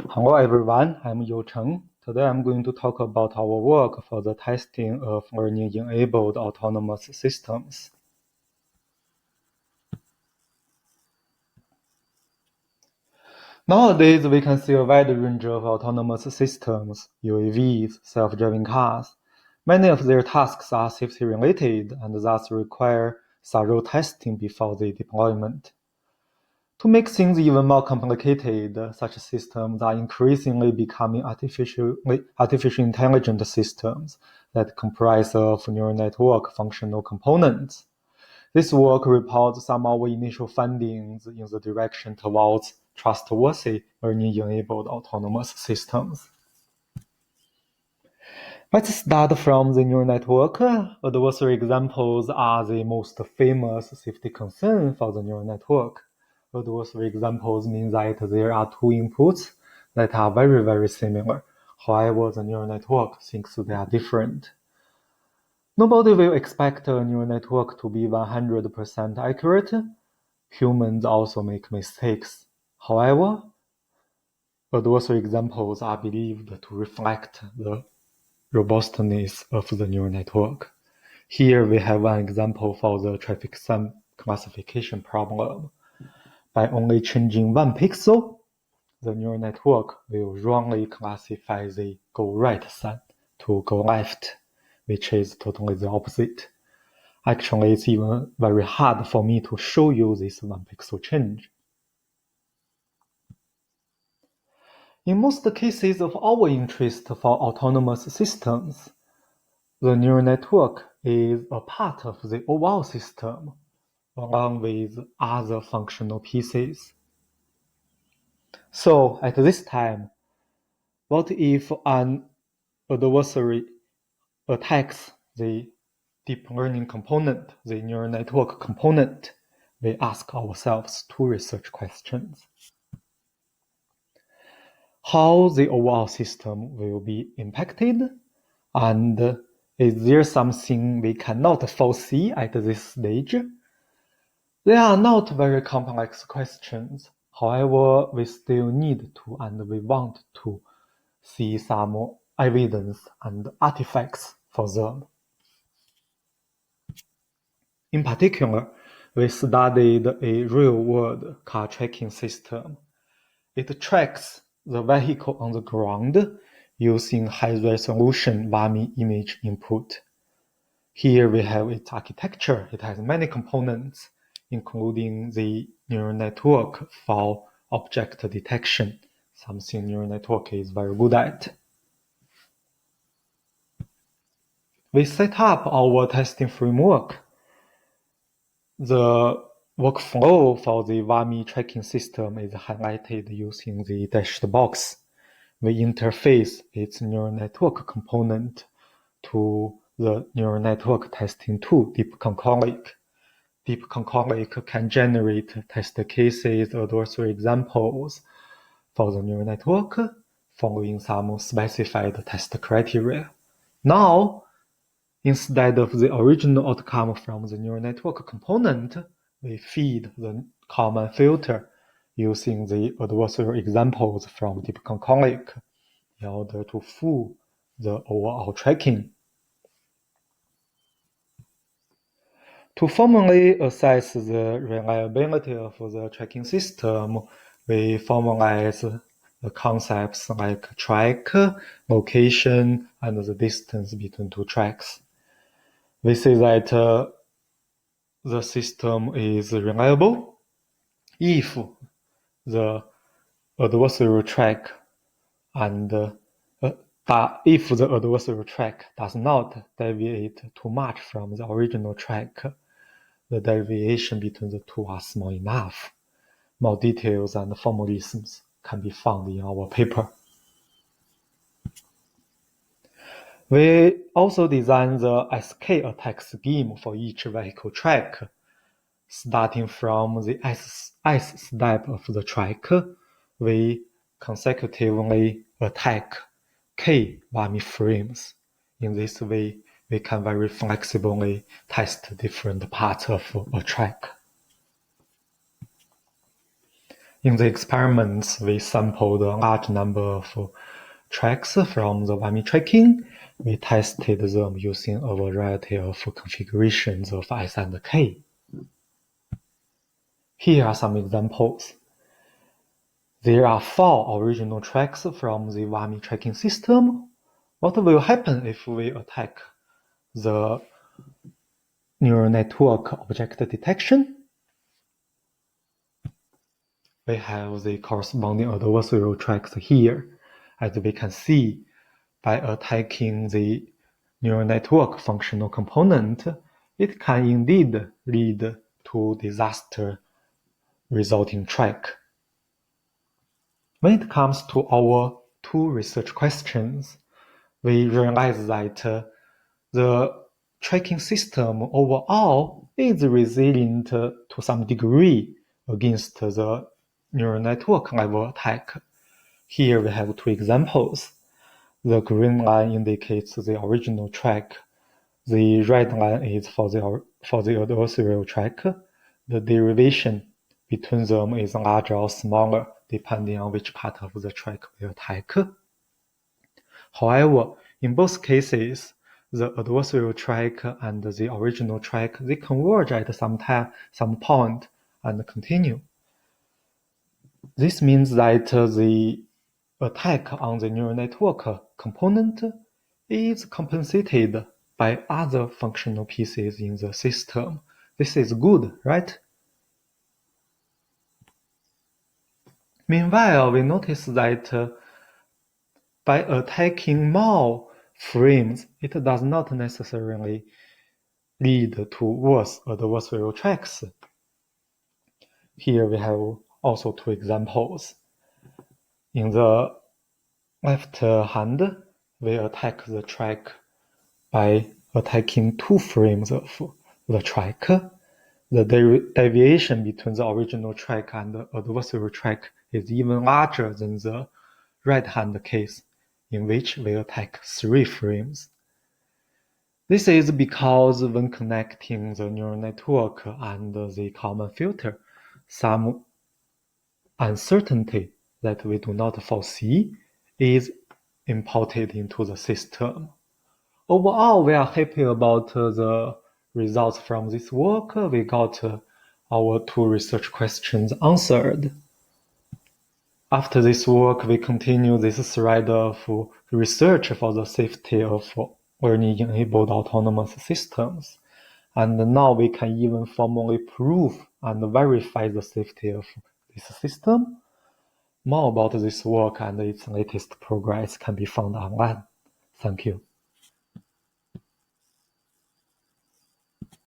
Hello everyone, I'm Yu Cheng. Today I'm going to talk about our work for the testing of learning-enabled autonomous systems. Nowadays, we can see a wide range of autonomous systems, UAVs, self-driving cars. Many of their tasks are safety-related and thus require thorough testing before the deployment. To make things even more complicated, such systems are increasingly becoming artificial intelligence systems that comprise of neural network functional components. This work reports some of our initial findings in the direction towards trustworthy learning-enabled autonomous systems. Let's start from the neural network. Adversarial examples are the most famous safety concern for the neural network. Adversarial examples mean that there are two inputs that are very, very similar. However, the neural network thinks they are different. Nobody will expect a neural network to be 100% accurate. Humans also make mistakes. However, adversarial examples are believed to reflect the robustness of the neural network. Here we have an example for the traffic sum classification problem. By only changing one pixel, the neural network will wrongly classify the go right sign to go left, which is totally the opposite. Actually, it's even very hard for me to show you this one pixel change. In most cases of our interest for autonomous systems, the neural network is a part of the overall system, along with other functional pieces. So at this time, what if an adversary attacks the deep learning component, the neural network component? We ask ourselves two research questions. How the overall system will be impacted, and is there something we cannot foresee at this stage? They are not very complex questions. However, we still need to and we want to see some evidence and artifacts for them. In particular, we studied a real-world car tracking system. It tracks the vehicle on the ground using high-resolution WAMI image input. Here we have its architecture. It has many components, including the neural network for object detection, something neural network is very good at. We set up our testing framework. The workflow for the WAMI tracking system is highlighted using the dashed box. We interface its neural network component to the neural network testing tool, Deep Concolic. Deep Concolic can generate test cases, adversarial examples for the neural network, following some specified test criteria. Now, instead of the original outcome from the neural network component, we feed the common filter using the adversarial examples from Deep Concolic in order to fool the overall tracking. To formally assess the reliability of the tracking system, we formalize the concepts like track, location, and the distance between two tracks. We say that the system is reliable if the adversarial track does not deviate too much from the original track. The deviation between the two are small enough. More details and formalisms can be found in our paper. We also designed the SK attack scheme for each vehicle track. Starting from the S step of the track, we consecutively attack K WAMI frames. In this way, we can very flexibly test different parts of a track. In the experiments, we sampled a large number of tracks from the WAMI tracking. We tested them using a variety of configurations of S and K. Here are some examples. There are 4 original tracks from the WAMI tracking system. What will happen if we attack the neural network object detection? We have the corresponding adversarial tracks here. As we can see, by attacking the neural network functional component, it can indeed lead to disaster resulting track. When it comes to our 2 research questions, we realize that the tracking system overall is resilient to some degree against the neural network level attack. Here we have 2 examples. The green line indicates the original track. The red line is for the adversarial track. The derivation between them is larger or smaller depending on which part of the track we attack. However, in both cases, the adversarial track and the original track, they converge at some point, and continue. This means that the attack on the neural network component is compensated by other functional pieces in the system. This is good, right? Meanwhile, we notice that by attacking more frames, it does not necessarily lead to worse adversarial tracks. Here we have also 2 examples. In the left hand, we attack the track by attacking 2 frames of the track. The deviation between the original track and the adversarial track is even larger than the right-hand case, in which we attack 3 frames. This is because when connecting the neural network and the Kalman filter, some uncertainty that we do not foresee is imported into the system. Overall, we are happy about the results from this work. We got our 2 research questions answered. After this work, we continue this thread of research for the safety of learning-enabled autonomous systems. And now we can even formally prove and verify the safety of this system. More about this work and its latest progress can be found online. Thank you.